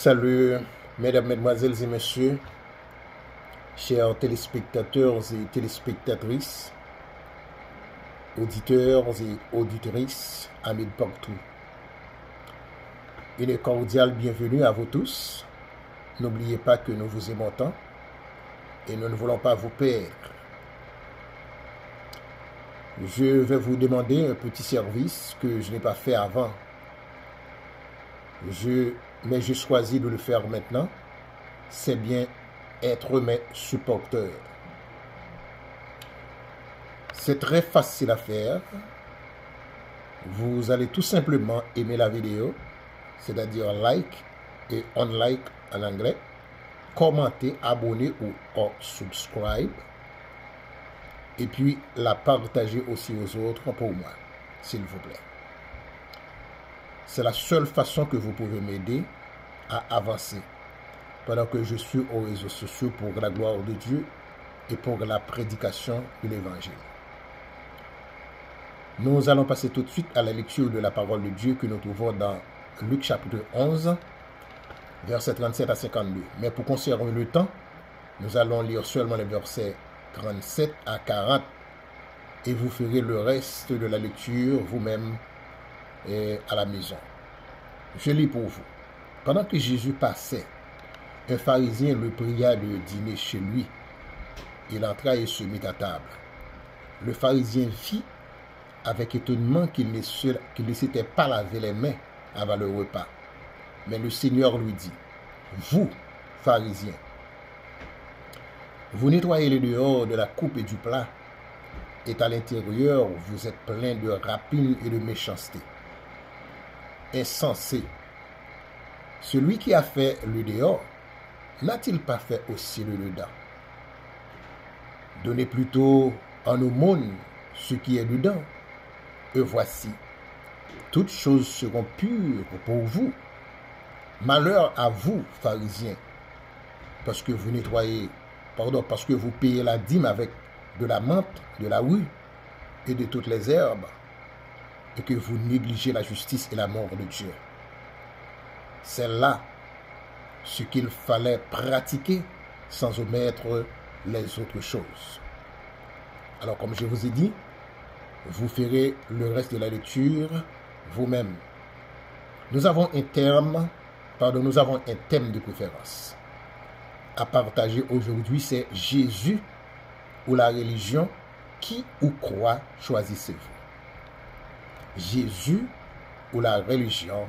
Salut, mesdames, mesdemoiselles et messieurs, chers téléspectateurs et téléspectatrices, auditeurs et auditrices, amis de partout. Une cordiale bienvenue à vous tous. N'oubliez pas que nous vous aimons tant et nous ne voulons pas vous perdre. Je vais vous demander un petit service que je n'ai pas fait avant. Mais j'ai choisi de le faire maintenant. C'est bien être mes supporters. C'est très facile à faire. Vous allez tout simplement aimer la vidéo, c'est-à-dire like et unlike en anglais, commenter, abonner ou subscribe, et puis la partager aussi aux autres pour moi, s'il vous plaît. C'est la seule façon que vous pouvez m'aider à avancer pendant que je suis aux réseaux sociaux pour la gloire de Dieu et pour la prédication de l'Évangile. Nous allons passer tout de suite à la lecture de la parole de Dieu que nous trouvons dans Luc chapitre 11, versets 37 à 52. Mais pour conserver le temps, nous allons lire seulement les versets 37 à 40 et vous ferez le reste de la lecture vous-même à la maison. Je lis pour vous. Pendant que Jésus passait, un pharisien le pria de dîner chez lui. Il entra et se mit à table. Le pharisien vit avec étonnement qu'il ne s'était pas lavé les mains avant le repas. Mais le Seigneur lui dit, « Vous, pharisiens, vous nettoyez le dehors de la coupe et du plat, et à l'intérieur vous êtes pleins de rapine et de méchanceté. Insensé, celui qui a fait le dehors, n'a-t-il pas fait aussi le dedans? Donnez plutôt en aumône ce qui est dedans. Et voici, toutes choses seront pures pour vous. Malheur à vous, pharisiens, parce que parce que vous payez la dîme avec de la menthe, de la rue et de toutes les herbes, et que vous négligez la justice et l'amour de Dieu. C'est là ce qu'il fallait pratiquer sans omettre les autres choses. Alors, comme je vous ai dit, vous ferez le reste de la lecture vous-même. Nous avons un thème de préférence à partager aujourd'hui, c'est Jésus ou la religion, qui ou quoi choisissez-vous? Jésus ou la religion,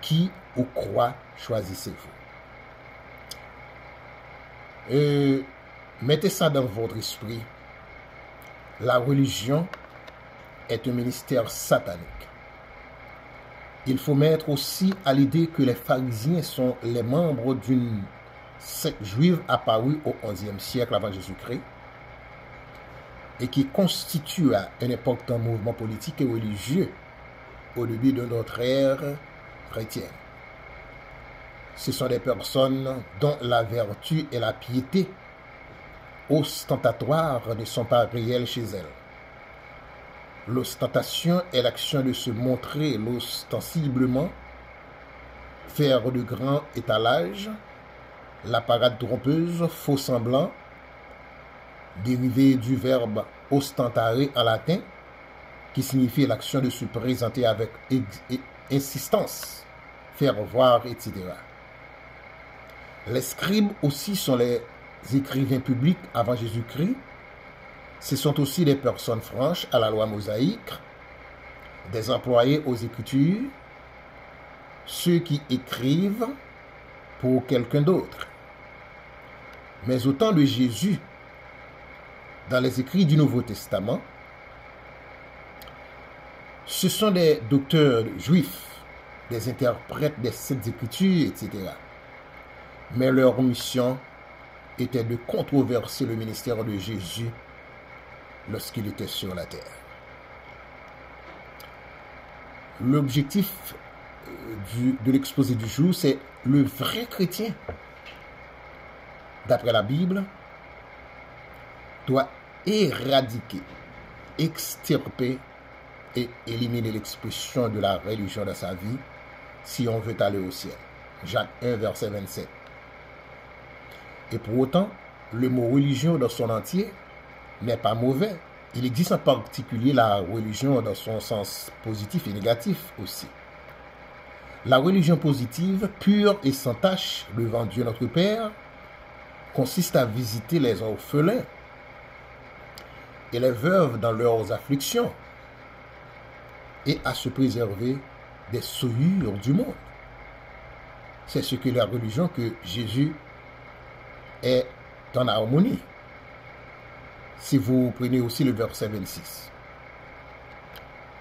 qui ou quoi choisissez-vous? Mettez ça dans votre esprit. La religion est un ministère satanique. Il faut mettre aussi à l'idée que les pharisiens sont les membres d'une secte juive apparue au XIe siècle avant Jésus-Christ et qui constitue un important mouvement politique et religieux au début de notre ère chrétienne. Ce sont des personnes dont la vertu et la piété ostentatoires ne sont pas réelles chez elles. L'ostentation est l'action de se montrer ostensiblement, faire de grands étalages, la parade trompeuse, faux semblant, dérivé du verbe ostentare en latin, qui signifie l'action de se présenter avec insistance, faire voir, etc. Les scribes aussi sont les écrivains publics avant Jésus-Christ. Ce sont aussi des personnes franches à la loi mosaïque, des employés aux Écritures, ceux qui écrivent pour quelqu'un d'autre. Mais au temps de Jésus, dans les écrits du Nouveau Testament, ce sont des docteurs juifs, des interprètes des Saintes Écritures, etc. Mais leur mission était de controverser le ministère de Jésus lorsqu'il était sur la terre. L'objectif de l'exposé du jour, c'est le vrai chrétien, d'après la Bible, doit éradiquer, extirper et éliminer l'expression de la religion dans sa vie si on veut aller au ciel. Jacques 1, verset 27. Et pour autant, le mot religion dans son entier n'est pas mauvais. Il existe en particulier la religion dans son sens positif et négatif aussi. La religion positive, pure et sans tache devant Dieu notre Père, consiste à visiter les orphelins et les veuves dans leurs afflictions et à se préserver des souillures du monde. C'est ce que la religion que Jésus est en harmonie. Si vous prenez aussi le verset 26.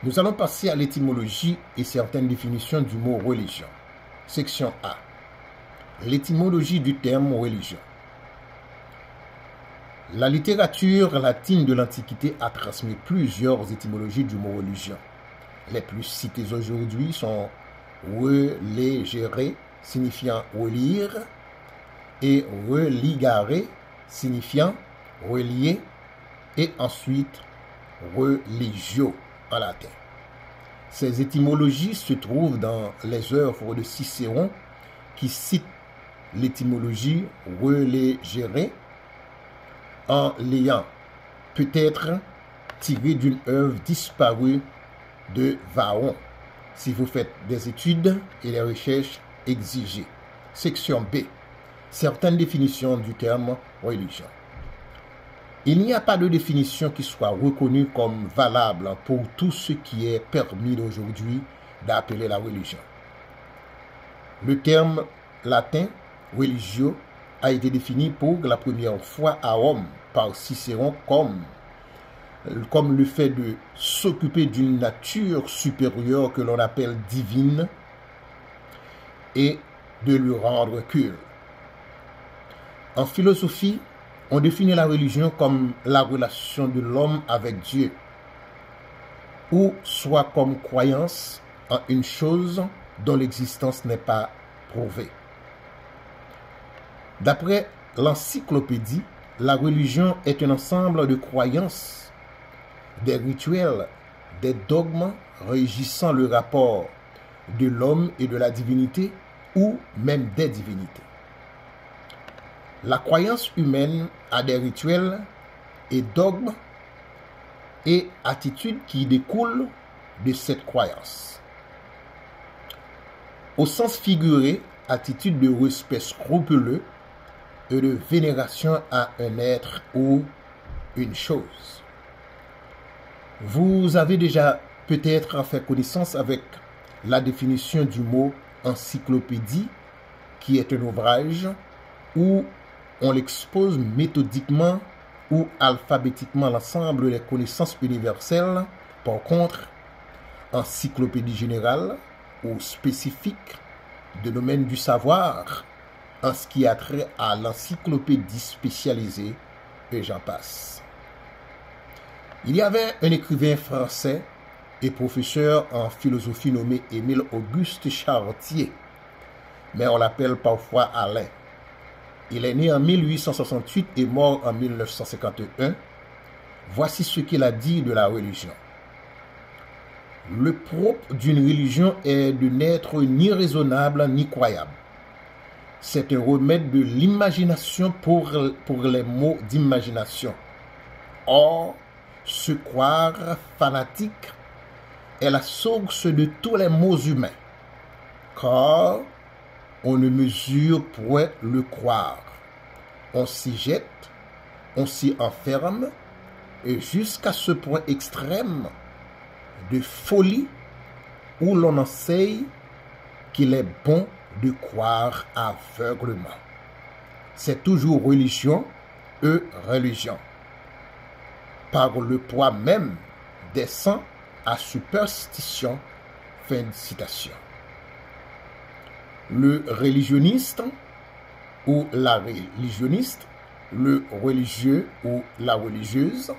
Nous allons passer à l'étymologie et certaines définitions du mot religion. Section A. L'étymologie du terme religion. La littérature latine de l'Antiquité a transmis plusieurs étymologies du mot religion. Les plus citées aujourd'hui sont religere, signifiant relire, et religare, signifiant relier, et ensuite religio en latin. Ces étymologies se trouvent dans les œuvres de Cicéron qui citent l'étymologie religere en l'ayant peut-être tiré d'une œuvre disparue de Varron, si vous faites des études et les recherches exigées. Section B. Certaines définitions du terme religion. Il n'y a pas de définition qui soit reconnue comme valable pour tout ce qui est permis aujourd'hui d'appeler la religion. Le terme latin religio a été défini pour la première fois à Rome par Cicéron comme le fait de s'occuper d'une nature supérieure que l'on appelle divine et de lui rendre culte. En philosophie, on définit la religion comme la relation de l'homme avec Dieu, ou soit comme croyance en une chose dont l'existence n'est pas prouvée. D'après l'encyclopédie, la religion est un ensemble de croyances, des rituels, des dogmes régissant le rapport de l'homme et de la divinité, ou même des divinités. La croyance humaine a des rituels et dogmes et attitudes qui découlent de cette croyance. Au sens figuré, attitude de respect scrupuleux et de vénération à un être ou une chose. Vous avez déjà peut-être fait connaissance avec la définition du mot encyclopédie, qui est un ouvrage où on l'expose méthodiquement ou alphabétiquement l'ensemble des connaissances universelles. Par contre, encyclopédie générale ou spécifique de domaine du savoir, en ce qui a trait à l'encyclopédie spécialisée, et j'en passe. Il y avait un écrivain français et professeur en philosophie nommé Émile Auguste Chartier, mais on l'appelle parfois Alain. Il est né en 1868 et mort en 1951. Voici ce qu'il a dit de la religion. Le propre d'une religion est de n'être ni raisonnable ni croyable. C'est un remède de l'imagination pour les mots d'imagination. Or, se croire fanatique est la source de tous les maux humains, car on ne mesure point le croire. On s'y jette, on s'y enferme, et jusqu'à ce point extrême de folie où l'on enseigne qu'il est bon de croire aveuglement. C'est toujours religion et religion. Par le poids même descend à superstition. Fin de citation. Le religionniste ou la religionniste, le religieux ou la religieuse,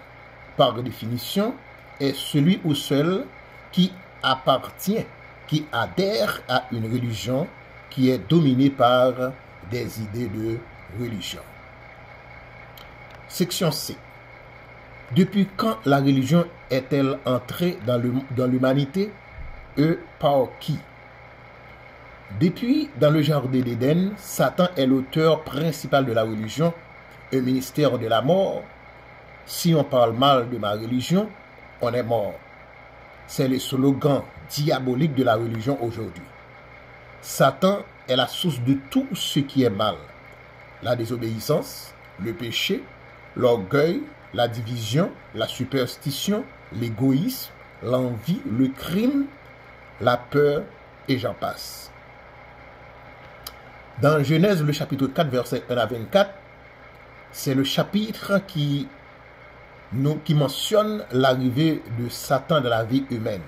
par définition, est celui ou celle qui appartient, qui adhère à une religion qui est dominée par des idées de religion. Section C. Depuis quand la religion est-elle entrée dans l'humanité et par qui? Depuis, dans le jardin d'Éden, Satan est l'auteur principal de la religion, un ministère de la mort. Si on parle mal de ma religion, on est mort. C'est le slogan diabolique de la religion aujourd'hui. Satan est la source de tout ce qui est mal. La désobéissance, le péché, l'orgueil, la division, la superstition, l'égoïsme, l'envie, le crime, la peur, et j'en passe. Dans Genèse, le chapitre 4, versets 1 à 24, c'est le chapitre qui mentionne l'arrivée de Satan dans la vie humaine,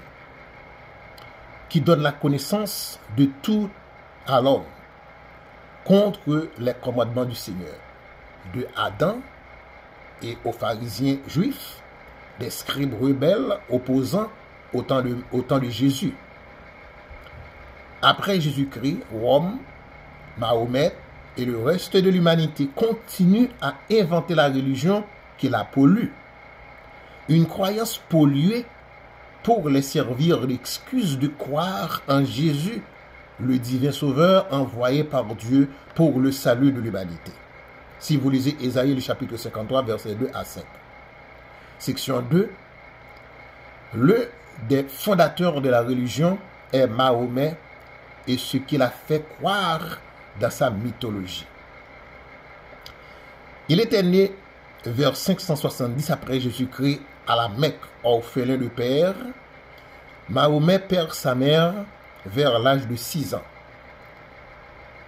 qui donne la connaissance de tout à l'homme contre les commandements du Seigneur, de Adam et aux pharisiens juifs, des scribes rebelles opposants au temps de Jésus. Après Jésus-Christ, Rome, Mahomet et le reste de l'humanité continuent à inventer la religion qui la pollue. Une croyance polluée pour les servir l'excuse de croire en Jésus, le divin sauveur envoyé par Dieu pour le salut de l'humanité. Si vous lisez Ésaïe, le chapitre 53, versets 2 à 5. Section 2. Le des fondateurs de la religion est Mahomet et ce qu'il a fait croire dans sa mythologie. Il était né vers 570 après Jésus-Christ à la Mecque, orphelin de père. Mahomet perd sa mère vers l'âge de 6 ans.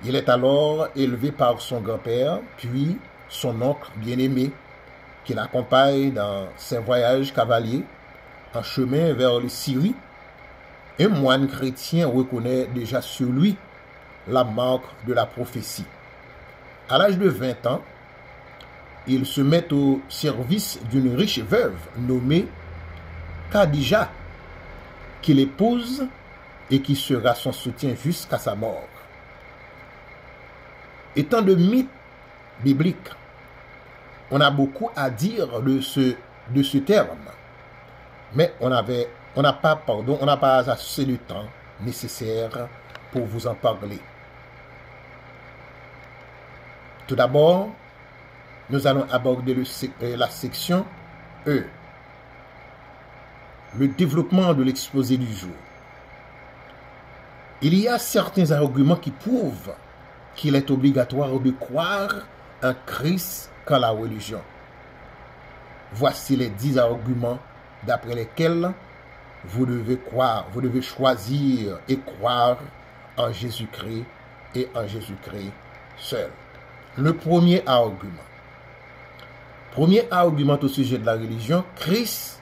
Il est alors élevé par son grand-père, puis son oncle bien-aimé, qui l'accompagne dans ses voyages cavaliers en chemin vers le Syrie. Un moine chrétien reconnaît déjà sur lui la marque de la prophétie. À l'âge de 20 ans, il se met au service d'une riche veuve nommée Khadija, qu'il épouse et qui sera son soutien jusqu'à sa mort. Étant de mythe biblique, on a beaucoup à dire de ce terme, mais on n'a pas assez de temps nécessaire pour vous en parler. Tout d'abord, nous allons aborder la section E, le développement de l'exposé du jour. Il y a certains arguments qui prouvent qu'il est obligatoire de croire en Christ qu'en la religion. Voici les 10 arguments d'après lesquels vous devez choisir et croire en Jésus-Christ et en Jésus-Christ seul. Le premier argument. Premier argument au sujet de la religion, Christ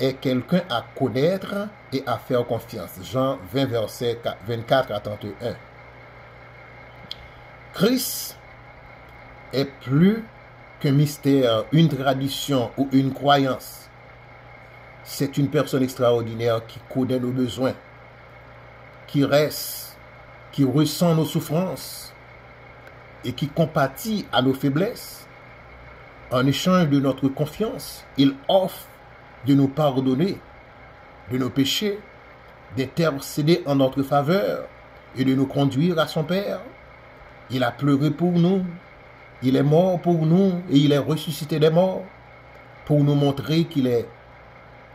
est quelqu'un à connaître et à faire confiance. Jean 20, versets 24 à 31. Christ est plus qu'un mystère, une tradition ou une croyance. C'est une personne extraordinaire qui connaît nos besoins, qui reste, qui ressent nos souffrances et qui compatit à nos faiblesses. En échange de notre confiance, il offre de nous pardonner de nos péchés, d'intercéder en notre faveur et de nous conduire à son Père. Il a pleuré pour nous, il est mort pour nous et il est ressuscité des morts pour nous montrer qu'il est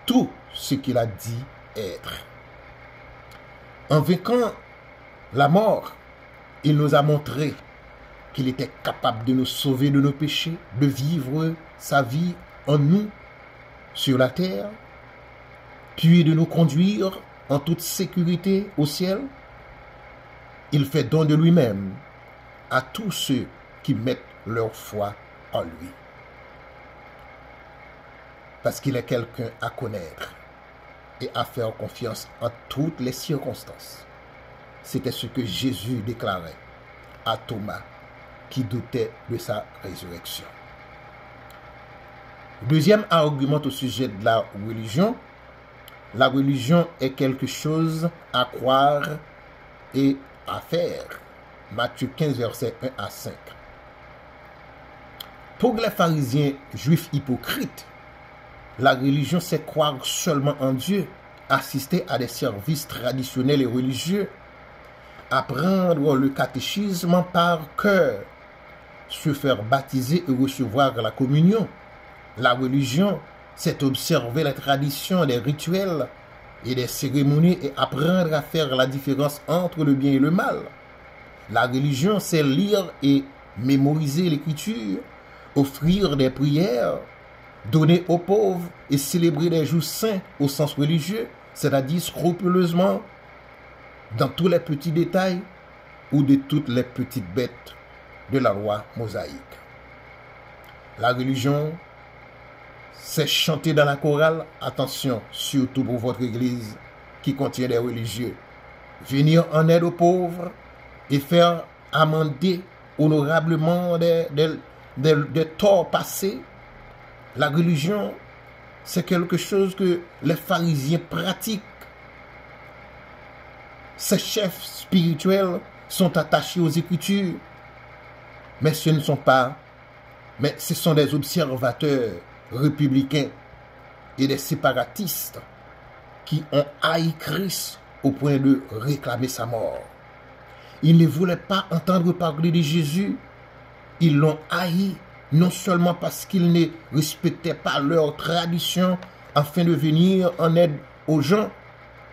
tout ce qu'il a dit être. En vainquant la mort, il nous a montré qu'il était capable de nous sauver de nos péchés, de vivre sa vie en nous, sur la terre, puis de nous conduire en toute sécurité au ciel. Il fait don de lui-même à tous ceux qui mettent leur foi en lui. Parce qu'il est quelqu'un à connaître et à faire confiance en toutes les circonstances. C'était ce que Jésus déclarait à Thomas, qui doutait de sa résurrection. Deuxième argument au sujet de la religion est quelque chose à croire et à faire. Matthieu 15, versets 1 à 5. Pour les pharisiens juifs hypocrites, la religion, c'est croire seulement en Dieu, assister à des services traditionnels et religieux, apprendre le catéchisme par cœur, se faire baptiser et recevoir la communion. La religion, c'est observer les traditions, les rituels et les cérémonies et apprendre à faire la différence entre le bien et le mal. La religion, c'est lire et mémoriser l'écriture, offrir des prières, donner aux pauvres et célébrer les jours saints au sens religieux, c'est-à-dire scrupuleusement, dans tous les petits détails ou de toutes les petites bêtes de la loi mosaïque. La religion, c'est chanter dans la chorale, attention, surtout pour votre église qui contient des religieux, venir en aide aux pauvres et faire amender honorablement des torts passés. La religion, c'est quelque chose que les pharisiens pratiquent. Ces chefs spirituels sont attachés aux Écritures, mais ce sont des observateurs républicains et des séparatistes qui ont haï Christ au point de réclamer sa mort. Ils ne voulaient pas entendre parler de Jésus, ils l'ont haï, non seulement parce qu'ils ne respectaient pas leur tradition afin de venir en aide aux gens,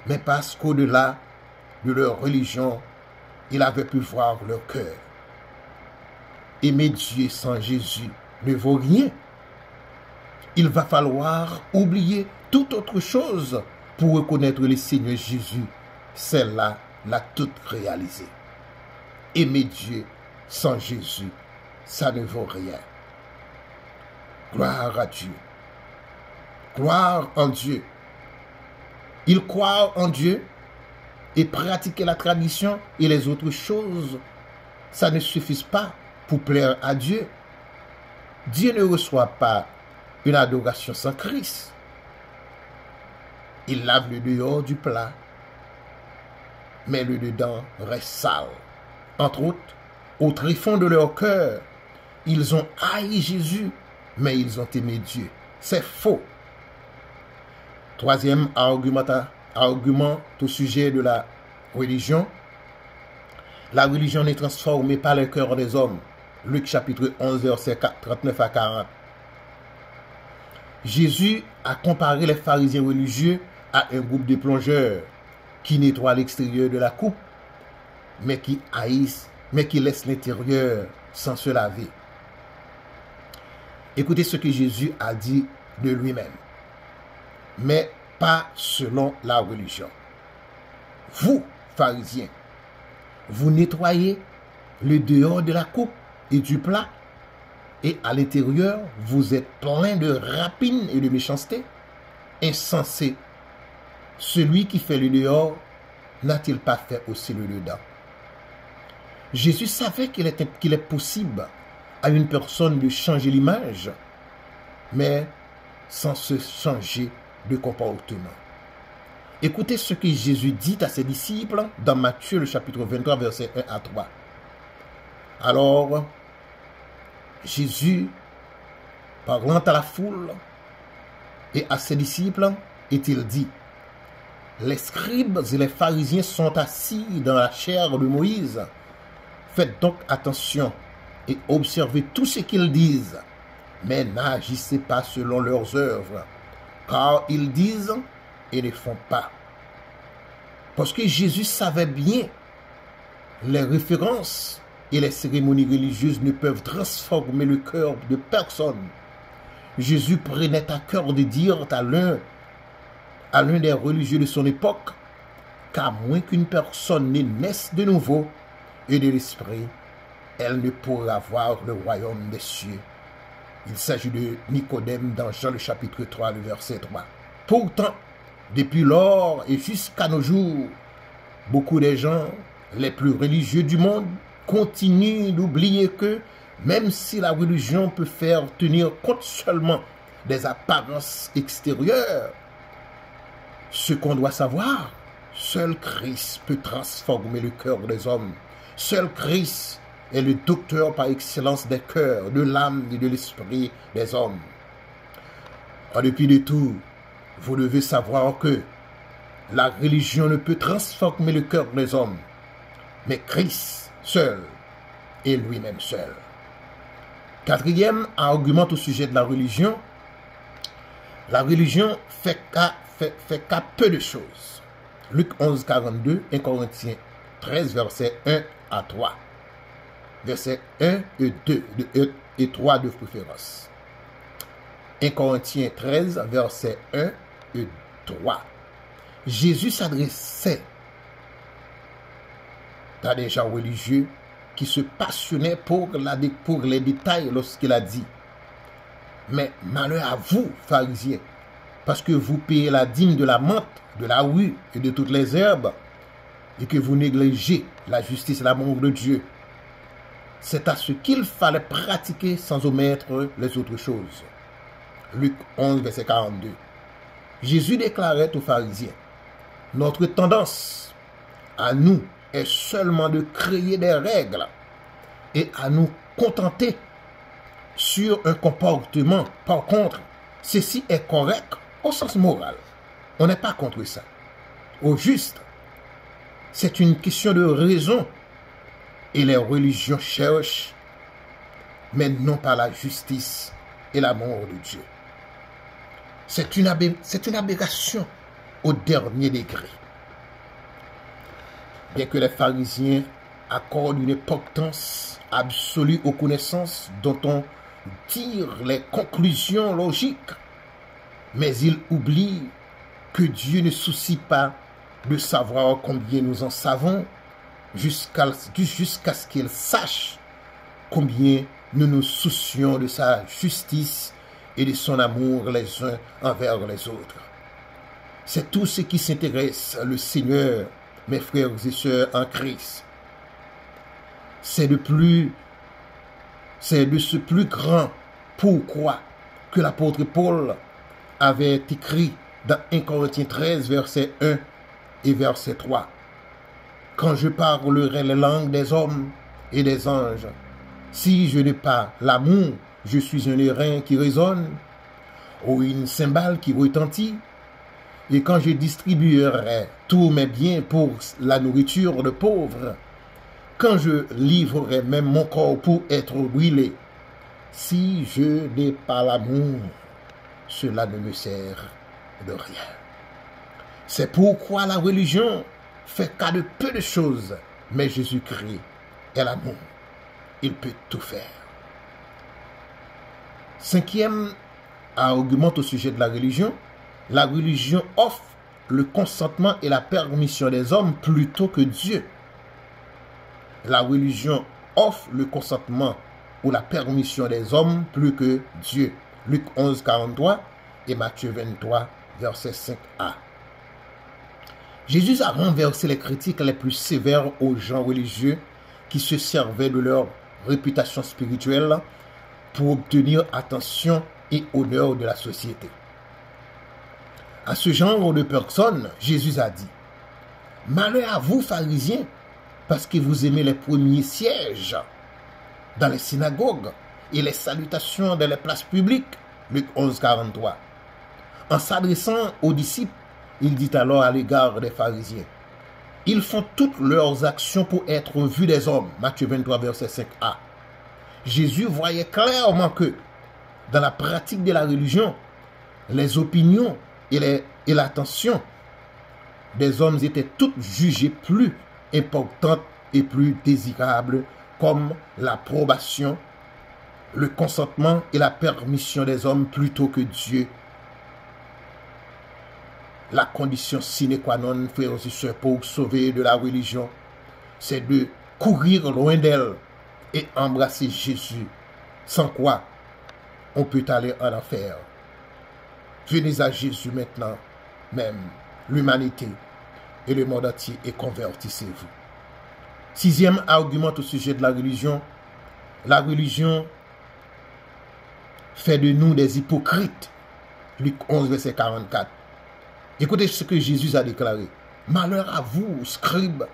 mais parce qu'au-delà de leur religion, il avait pu voir leur cœur. Aimer Dieu sans Jésus ne vaut rien. Il va falloir oublier toute autre chose pour reconnaître le Seigneur Jésus. Celle-là l'a toute réalisée. Aimer Dieu sans Jésus, ça ne vaut rien. Gloire à Dieu. Gloire en Dieu. Il croit en Dieu et pratiquer la tradition et les autres choses, ça ne suffit pas pour plaire à Dieu. Dieu ne reçoit pas une adoration sans Christ. Il lave le dehors du plat, mais le dedans reste sale. Entre autres, au tréfonds de leur cœur, ils ont haï Jésus, mais ils ont aimé Dieu. C'est faux. Troisième argument au sujet de la religion. La religion est transformée par le cœur des hommes. Luc chapitre 11, versets 39 à 40. Jésus a comparé les pharisiens religieux à un groupe de plongeurs qui nettoient l'extérieur de la coupe, mais qui haïssent, mais qui laissent l'intérieur sans se laver. Écoutez ce que Jésus a dit de lui-même. Mais pas selon la religion. Vous, pharisiens, vous nettoyez le dehors de la coupe et du plat, et à l'intérieur, vous êtes plein de rapines et de méchanceté. Insensé. Celui qui fait le dehors, n'a-t-il pas fait aussi le dedans? Jésus savait qu'il est possible à une personne de changer l'image, mais sans se changer de comportement. Écoutez ce que Jésus dit à ses disciples dans Matthieu, le chapitre 23, versets 1 à 3. Alors, Jésus, parlant à la foule et à ses disciples, est-il dit: les scribes et les pharisiens sont assis dans la chaire de Moïse. Faites donc attention et observez tout ce qu'ils disent, mais n'agissez pas selon leurs œuvres, car ils disent et ne font pas. Parce que Jésus savait bien les références et les cérémonies religieuses ne peuvent transformer le cœur de personne. Jésus prenait à cœur de dire à l'un des religieux de son époque qu'à moins qu'une personne ne naisse de nouveau et de l'esprit, elle ne pourra voir le royaume des cieux. Il s'agit de Nicodème dans Jean le chapitre 3, le verset 3. Pourtant, depuis lors et jusqu'à nos jours, beaucoup des gens les plus religieux du monde continuent d'oublier que même si la religion peut faire tenir compte seulement des apparences extérieures, ce qu'on doit savoir, seul Christ peut transformer le cœur des hommes. Seul Christ est le docteur par excellence des cœurs, de l'âme et de l'esprit des hommes. En dépit de tout, vous devez savoir que la religion ne peut transformer le cœur des hommes. mais Christ seul et lui-même seul. Quatrième argument au sujet de la religion fait qu'à peu de choses. Luc 11, 42, 1 Corinthiens 13, versets 1 à 3. Versets 1 et 2 et 3 de préférence. 1 Corinthiens 13, versets 1 et 3. Jésus s'adressait à des gens religieux qui se passionnaient pour les détails lorsqu'il a dit: mais malheur à vous, pharisiens, parce que vous payez la dîme de la menthe, de la rue et de toutes les herbes, et que vous négligez la justice et l'amour de Dieu. C'est à ce qu'il fallait pratiquer sans omettre les autres choses. Luc 11, verset 42. Jésus déclarait aux pharisiens: notre tendance à nous est seulement de créer des règles et à nous contenter sur un comportement. Par contre, ceci est correct au sens moral. On n'est pas contre ça. Au juste, c'est une question de raison et les religions cherchent, mais non pas la justice et l'amour de Dieu. C'est une aberration au dernier degré. Bien que les pharisiens accordent une importance absolue aux connaissances dont on tire les conclusions logiques, mais ils oublient que Dieu ne soucie pas de savoir combien nous en savons jusqu'à ce qu'il sache combien nous nous soucions de sa justice et de son amour les uns envers les autres. C'est tout ce qui s'intéresse le Seigneur, mes frères et sœurs en Christ. C'est de ce plus grand pourquoi que l'apôtre Paul avait écrit dans 1 Corinthiens 13, verset 1 et verset 3. Quand je parlerai les langues des hommes et des anges, si je n'ai pas l'amour, je suis un airain qui résonne, ou une cymbale qui retentit. Et quand je distribuerai tous mes biens pour la nourriture de pauvres, quand je livrerai même mon corps pour être brûlé, si je n'ai pas l'amour, cela ne me sert de rien. C'est pourquoi la religion fait cas de peu de choses, mais Jésus-Christ est l'amour. Il peut tout faire. Cinquième argument au sujet de la religion offre le consentement et la permission des hommes plutôt que Dieu. La religion offre le consentement ou la permission des hommes plus que Dieu. Luc 11, 43 et Matthieu 23, verset 5a. Jésus a renversé les critiques les plus sévères aux gens religieux qui se servaient de leur réputation spirituelle pour obtenir attention et honneur de la société. À ce genre de personnes, Jésus a dit: malheur à vous, pharisiens, parce que vous aimez les premiers sièges dans les synagogues et les salutations dans les places publiques. Luc 11, 43. En s'adressant aux disciples, il dit alors à l'égard des pharisiens: ils font toutes leurs actions pour être vus des hommes. Matthieu 23, verset 5a. Jésus voyait clairement que dans la pratique de la religion, les opinions et l'attention des hommes étaient toutes jugées plus importantes et plus désirables, comme l'approbation, le consentement et la permission des hommes plutôt que Dieu. La condition sine qua non, frères et sœurs, pour sauver de la religion, c'est de courir loin d'elle et embrasser Jésus, sans quoi on peut aller en enfer. Venez à Jésus maintenant, même l'humanité et le monde entier, et convertissez-vous. Sixième argument au sujet de la religion fait de nous des hypocrites. Luc 11, verset 44. Écoutez ce que Jésus a déclaré: malheur à vous, scribes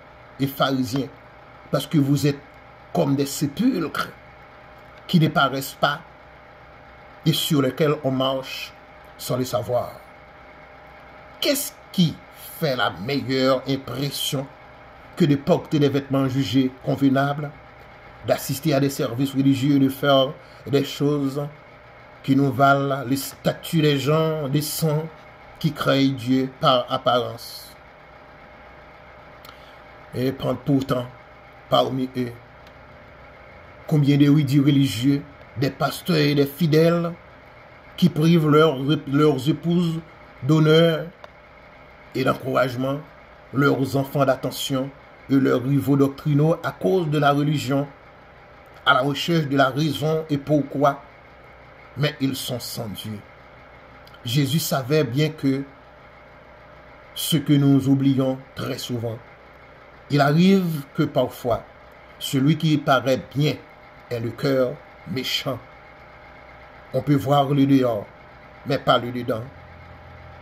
et pharisiens, parce que vous êtes comme des sépulcres qui ne paraissent pas et sur lesquels on marche sans le savoir. Qu'est-ce qui fait la meilleure impression que de porter des vêtements jugés convenables, d'assister à des services religieux et de faire des choses qui nous valent les statuts des gens décents qui craignent Dieu par apparence. Et pourtant, parmi eux, combien d'érudits religieux, des pasteurs et des fidèles qui privent leurs épouses d'honneur et d'encouragement, leurs enfants d'attention et leurs rivaux doctrinaux à cause de la religion, à la recherche de la raison et pourquoi, mais ils sont sans Dieu. Jésus savait bien que ce que nous oublions très souvent, il arrive que parfois, celui qui paraît bien est le cœur méchant. On peut voir le dehors, mais pas le dedans,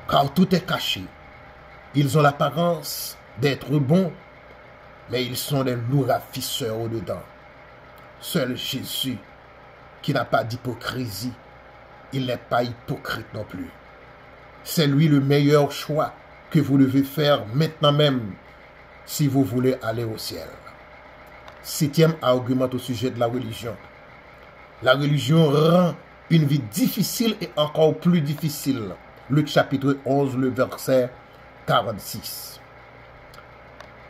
car tout est caché. Ils ont l'apparence d'être bons, mais ils sont des loups ravisseurs au-dedans. Seul Jésus, qui n'a pas d'hypocrisie, il n'est pas hypocrite non plus. C'est lui le meilleur choix que vous devez faire maintenant même si vous voulez aller au ciel. 7e argument au sujet de la religion. La religion rend une vie difficile et encore plus difficile. Luc chapitre 11, le verset 46.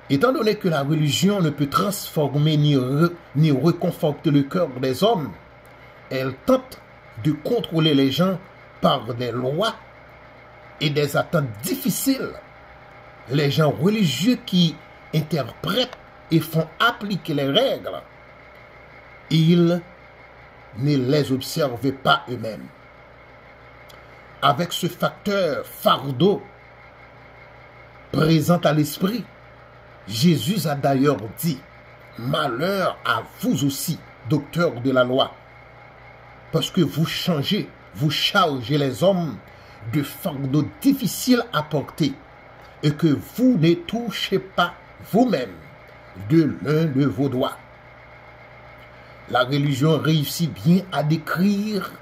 Étant donné que la religion ne peut transformer ni réconforter le cœur des hommes, elle tente de contrôler les gens par des lois et des attentes difficiles. Les gens religieux qui interprètent et font appliquer les règles, ils ne les observent pas eux-mêmes. Avec ce facteur fardeau présent à l'esprit, Jésus a d'ailleurs dit « Malheur à vous aussi, docteurs de la loi, parce que vous chargez les hommes de fardeaux difficiles à porter et que vous ne touchez pas vous-même de l'un de vos doigts. » La religion réussit bien à décrire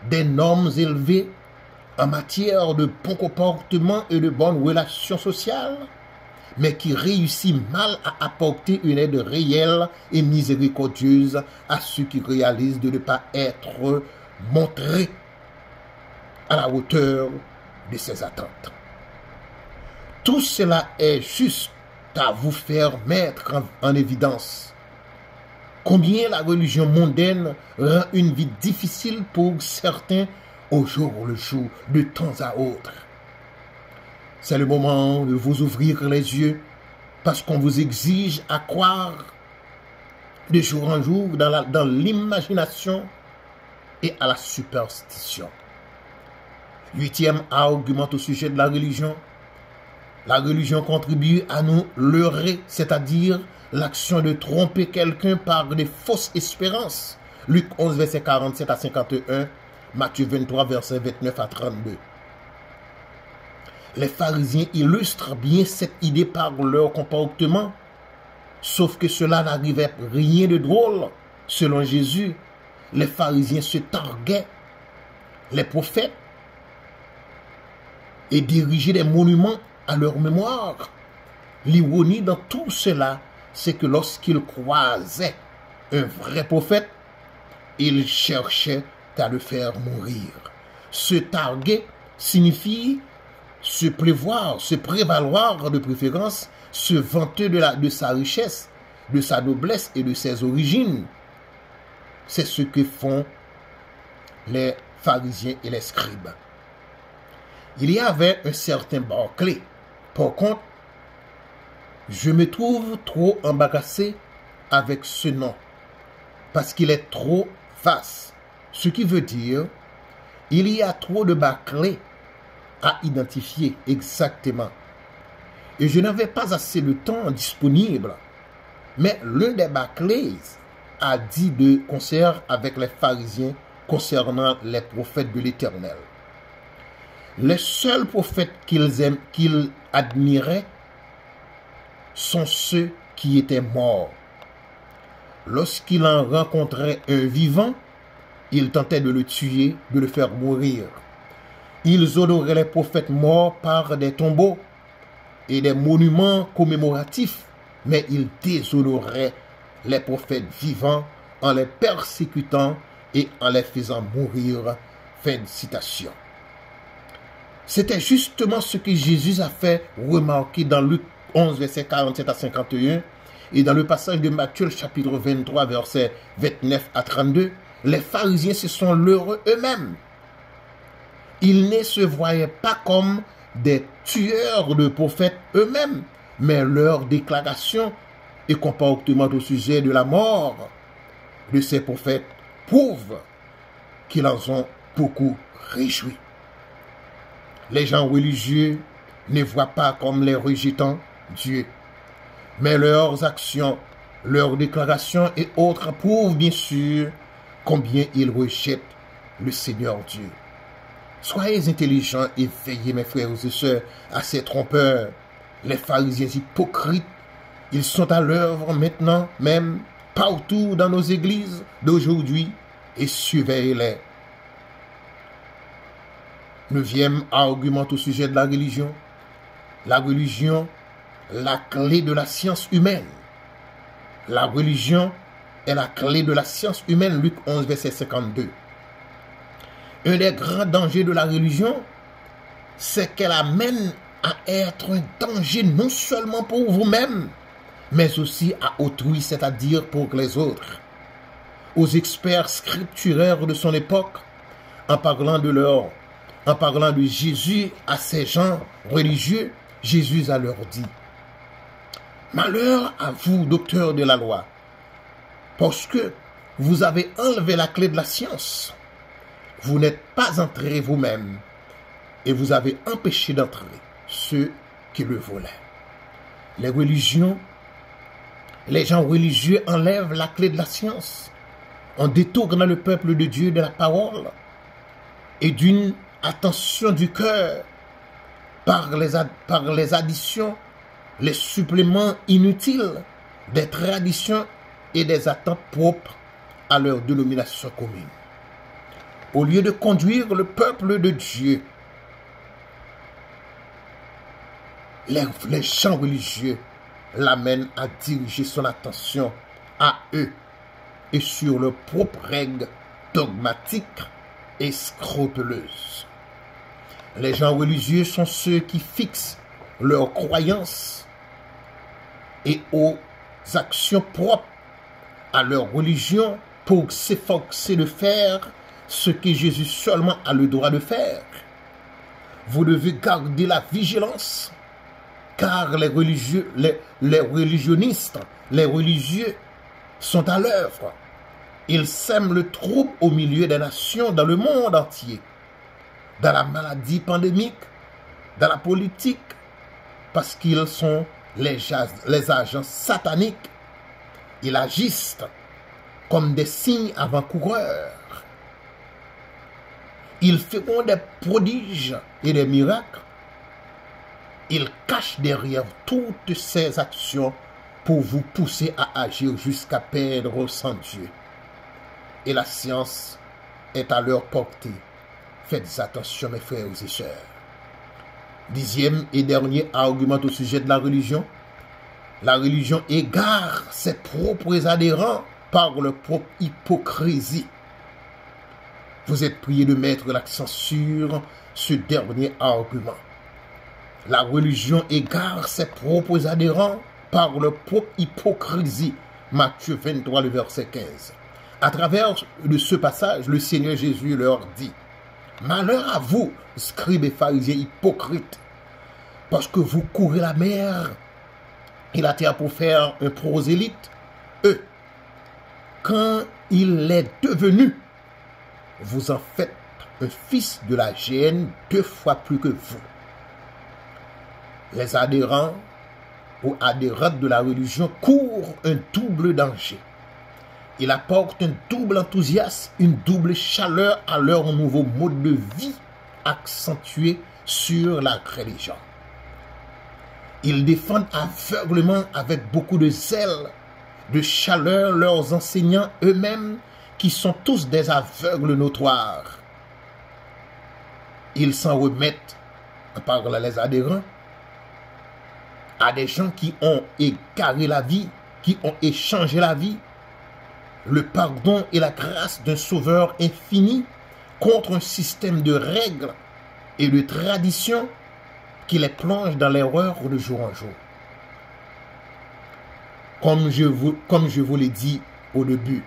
des normes élevées en matière de bon comportement et de bonnes relations sociales, mais qui réussit mal à apporter une aide réelle et miséricordieuse à ceux qui réalisent de ne pas être montrés à la hauteur de ses attentes. Tout cela est juste à vous faire mettre en évidence combien la religion mondaine rend une vie difficile pour certains au jour le jour, de temps à autre. C'est le moment de vous ouvrir les yeux parce qu'on vous exige à croire de jour en jour dans l'imagination et à la superstition. 8e argument au sujet de la religion. La religion contribue à nous leurrer, c'est-à-dire l'action de tromper quelqu'un par des fausses espérances. Luc 11, verset 47 à 51, Matthieu 23, verset 29 à 32. Les pharisiens illustrent bien cette idée par leur comportement, sauf que cela n'arrivait rien de drôle. Selon Jésus, les pharisiens se targuaient les prophètes et dirigeaient des monuments à leur mémoire. L'ironie dans tout cela, c'est que lorsqu'ils croisaient un vrai prophète, ils cherchaient à le faire mourir. Se targuer signifie se prévaloir de préférence, se vanter de sa richesse, de sa noblesse et de ses origines. C'est ce que font les pharisiens et les scribes. Il y avait un certain Barclay. Par contre, je me trouve trop embarrassé avec ce nom parce qu'il est trop vaste. Ce qui veut dire, il y a trop de Barclay à identifier exactement. Et je n'avais pas assez de temps disponible. Mais l'un des Barclays a dit de concert avec les pharisiens concernant les prophètes de l'Éternel. Les seuls prophètes qu'ils admiraient sont ceux qui étaient morts. Lorsqu'il en rencontrait un vivant, il tentait de le tuer, de le faire mourir. Ils honoraient les prophètes morts par des tombeaux et des monuments commémoratifs mais ils déshonoraient les prophètes vivants en les persécutant et en les faisant mourir. Fin de citation. C'était justement ce que Jésus a fait remarquer dans Luc 11, versets 47 à 51, et dans le passage de Matthieu, chapitre 23, versets 29 à 32, les pharisiens se sont leurrés eux-mêmes. Ils ne se voyaient pas comme des tueurs de prophètes eux-mêmes, mais leur déclaration et comportement au sujet de la mort de ces prophètes prouvent qu'ils en ont beaucoup réjoui. Les gens religieux ne voient pas comme les rejetant Dieu, mais leurs actions, leurs déclarations et autres prouvent bien sûr combien ils rejettent le Seigneur Dieu. Soyez intelligents et veillez, mes frères et sœurs, à ces trompeurs, les pharisiens hypocrites. Ils sont à l'œuvre maintenant, même partout dans nos églises d'aujourd'hui, et surveillez-les. 9e argument au sujet de la religion. La religion, la clé de la science humaine. La religion est la clé de la science humaine, Luc 11, verset 52. Un des grands dangers de la religion, c'est qu'elle amène à être un danger non seulement pour vous-même, mais aussi à autrui, c'est-à-dire pour les autres. Aux experts scripturaires de son époque, en parlant de Jésus à ces gens religieux, Jésus a leur dit: malheur à vous, docteurs de la loi, parce que vous avez enlevé la clé de la science. Vous n'êtes pas entrés vous-même et vous avez empêché d'entrer ceux qui le volaient. Les gens religieux enlèvent la clé de la science en détournant le peuple de Dieu de la parole et d'une attention du cœur par les additions, les suppléments inutiles des traditions et des attentes propres à leur dénomination commune. Au lieu de conduire le peuple de Dieu, les gens religieux l'amènent à diriger son attention à eux et sur leurs propres règles dogmatiques et scrupuleuses. Les gens religieux sont ceux qui fixent leurs croyances et aux actions propres à leur religion pour s'efforcer de faire ce que Jésus seulement a le droit de faire. Vous devez garder la vigilance, car les religionnistes, les religieux sont à l'œuvre. Ils sèment le trouble au milieu des nations dans le monde entier, dans la maladie pandémique, dans la politique, parce qu'ils sont les agents sataniques. Ils agissent comme des signes avant-coureurs. Ils feront des prodiges et des miracles. Ils cachent derrière toutes ces actions pour vous pousser à agir jusqu'à perdre sans Dieu. Et la science est à leur portée. Faites attention, mes frères et sœurs. 10e et dernier argument au sujet de la religion. La religion égare ses propres adhérents par leur propre hypocrisie. Vous êtes priés de mettre l'accent sur ce dernier argument. La religion égare ses propres adhérents par leur propre hypocrisie. Matthieu 23, le verset 15. À travers de ce passage, le Seigneur Jésus leur dit: malheur à vous, scribes et pharisiens hypocrites, parce que vous courez la mer et la terre pour faire un prosélyte. Eux, quand il est devenu, vous en faites un fils de la géhenne 2 fois plus que vous. Les adhérents ou adhérentes de la religion courent un double danger. Ils apportent un double enthousiasme, une double chaleur à leur nouveau mode de vie accentué sur la religion. Ils défendent aveuglement avec beaucoup de zèle, de chaleur leurs enseignants eux-mêmes qui sont tous des aveugles notoires. Ils s'en remettent, par les adhérents, à des gens qui ont égaré la vie, qui ont échangé la vie, le pardon et la grâce d'un sauveur infini contre un système de règles et de traditions qui les plonge dans l'erreur de jour en jour. Comme je vous l'ai dit au début,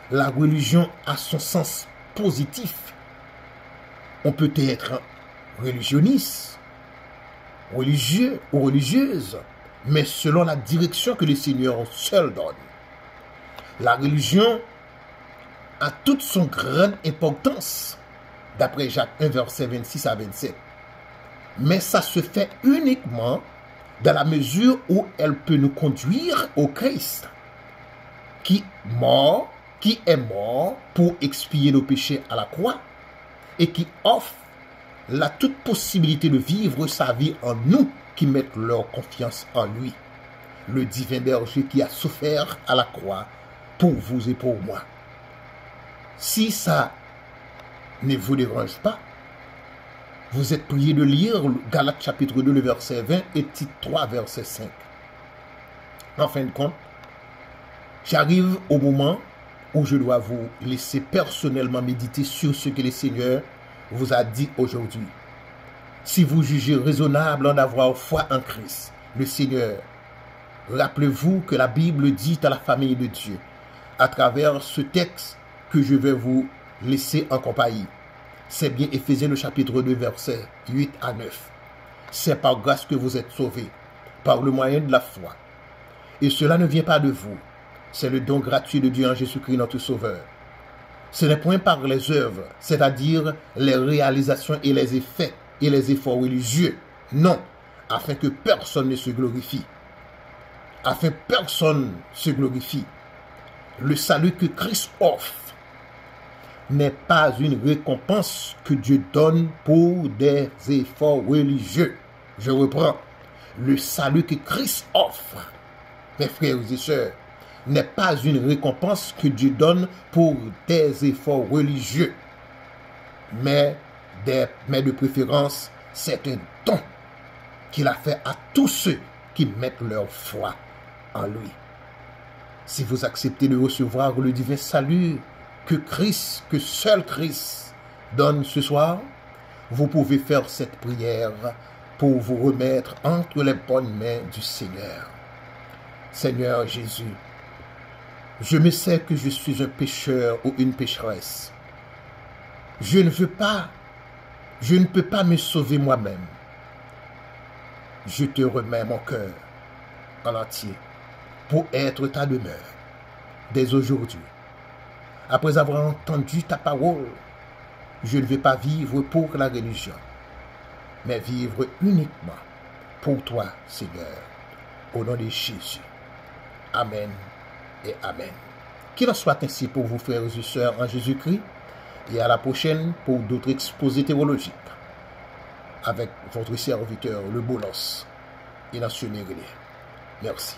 la religion a son sens positif. On peut être religionniste, religieux ou religieuse, mais selon la direction que le Seigneur seul donne. La religion a toute son grande importance, d'après Jacques 1, verset 26 à 27. Mais ça se fait uniquement dans la mesure où elle peut nous conduire au Christ, qui est mort pour expier nos péchés à la croix et qui offre la toute possibilité de vivre sa vie en nous qui mettent leur confiance en lui, le divin berger qui a souffert à la croix pour vous et pour moi. Si ça ne vous dérange pas, vous êtes prié de lire Galates chapitre 2, le verset 20 et Tite 3, verset 5. En fin de compte, j'arrive au moment où je dois vous laisser personnellement méditer sur ce que le Seigneur vous a dit aujourd'hui. Si vous jugez raisonnable en avoir foi en Christ, le Seigneur, rappelez-vous que la Bible dit à la famille de Dieu, à travers ce texte que je vais vous laisser en compagnie. C'est bien Éphésiens le chapitre 2, versets 8 à 9. C'est par grâce que vous êtes sauvés, par le moyen de la foi. Et cela ne vient pas de vous. C'est le don gratuit de Dieu en Jésus-Christ notre Sauveur. Ce n'est point par les œuvres, c'est-à-dire les réalisations et les effets et les efforts religieux. Non, afin que personne ne se glorifie. Afin que personne se glorifie. Le salut que Christ offre n'est pas une récompense que Dieu donne pour des efforts religieux. Je reprends. Le salut que Christ offre, mes frères et sœurs, n'est pas une récompense que Dieu donne pour des efforts religieux. Mais de préférence, c'est un don qu'il a fait à tous ceux qui mettent leur foi en lui. Si vous acceptez de recevoir le divin salut que seul Christ donne ce soir, vous pouvez faire cette prière pour vous remettre entre les bonnes mains du Seigneur. Seigneur Jésus, je me sais que je suis un pécheur ou une pécheresse. Je ne peux pas me sauver moi-même. Je te remets mon cœur en entier pour être ta demeure dès aujourd'hui. Après avoir entendu ta parole, je ne vais pas vivre pour la religion, mais vivre uniquement pour toi, Seigneur, au nom de Jésus. Amen et Amen. Qu'il en soit ainsi pour vous, frères et sœurs en Jésus-Christ, et à la prochaine pour d'autres exposés théologiques, avec votre serviteur, le Bolos, et National. Merci.